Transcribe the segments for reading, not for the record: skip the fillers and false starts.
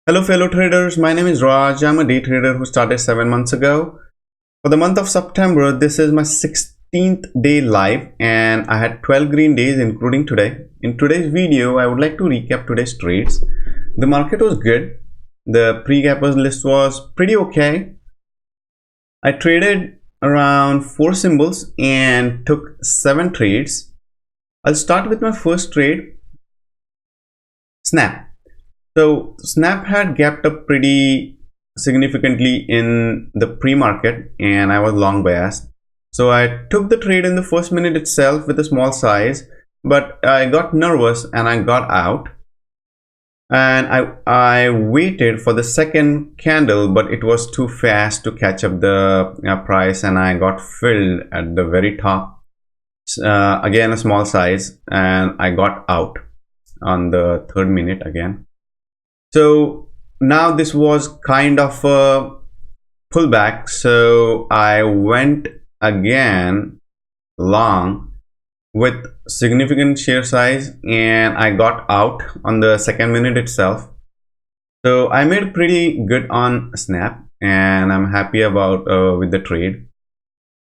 Hello fellow traders, my name is Raj. I'm a day trader who started 7 months ago. For the month of September, this is my 16th day live and I had 12 green days including today. In today's video, I would like to recap today's trades. The market was good. The pre-gappers list was pretty okay. I traded around 4 symbols and took 7 trades. I'll start with my first trade, Snap. So Snap had gapped up pretty significantly in the pre-market and I was long biased. So I took the trade in the first minute itself with a small size, but I got nervous and I got out. And I waited for the second candle, but it was too fast to catch up the price and I got filled at the very top. Again, a small size, and I got out on the third minute again. So now this was kind of a pullback, so I went again long with significant share size and I got out on the second minute itself. So I made pretty good on Snap and I'm happy about with the trade.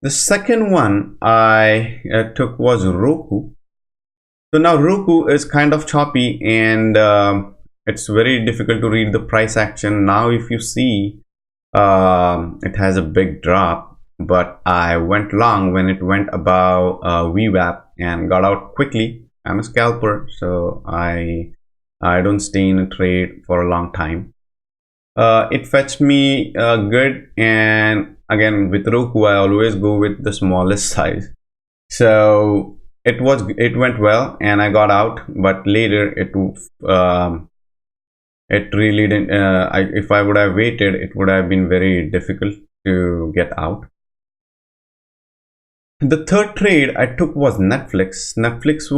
The second one I took was Roku. So now Roku is kind of choppy and it's very difficult to read the price action. Now if you see, it has a big drop, but I went long when it went above VWAP and got out quickly. I'm a scalper, so I don't stay in a trade for a long time. It fetched me good, and again with Roku I always go with the smallest size. So it went well and I got out, but later it really didn't. If I would have waited, it would have been very difficult to get out. The third trade I took was Netflix. Netflix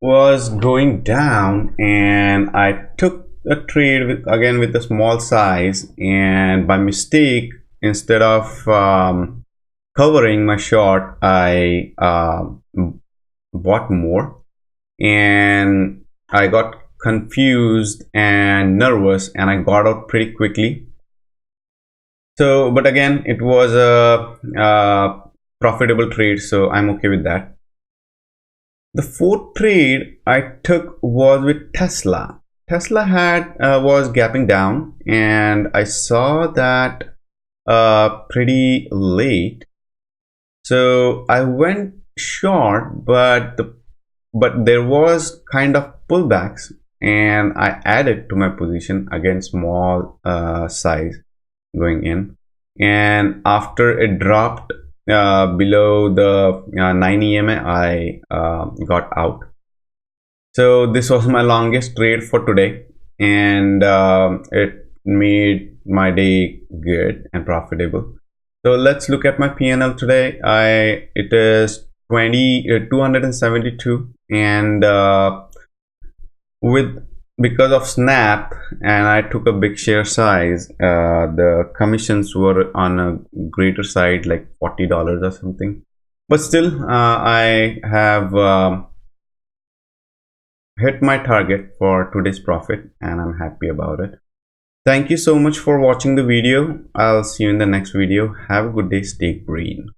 was going down, and I took a trade again with a small size, and by mistake, instead of covering my short, I bought more, and I got confused and nervous and I got out pretty quickly. So, but again, it was a profitable trade, so I'm okay with that. The fourth trade I took was with Tesla. Tesla was gapping down and I saw that pretty late. So I went short, but there was kind of pullbacks and I added to my position, again small size going in, and after it dropped below the 9 EMA I got out. So this was my longest trade for today, and it made my day good and profitable. So let's look at my PNL today. It is 272, and because of Snap and I took a big share size, the commissions were on a greater side, like $40 or something, but still I have hit my target for today's profit and I'm happy about it. Thank you so much for watching the video. I'll see you in the next video. Have a good day. Stay green.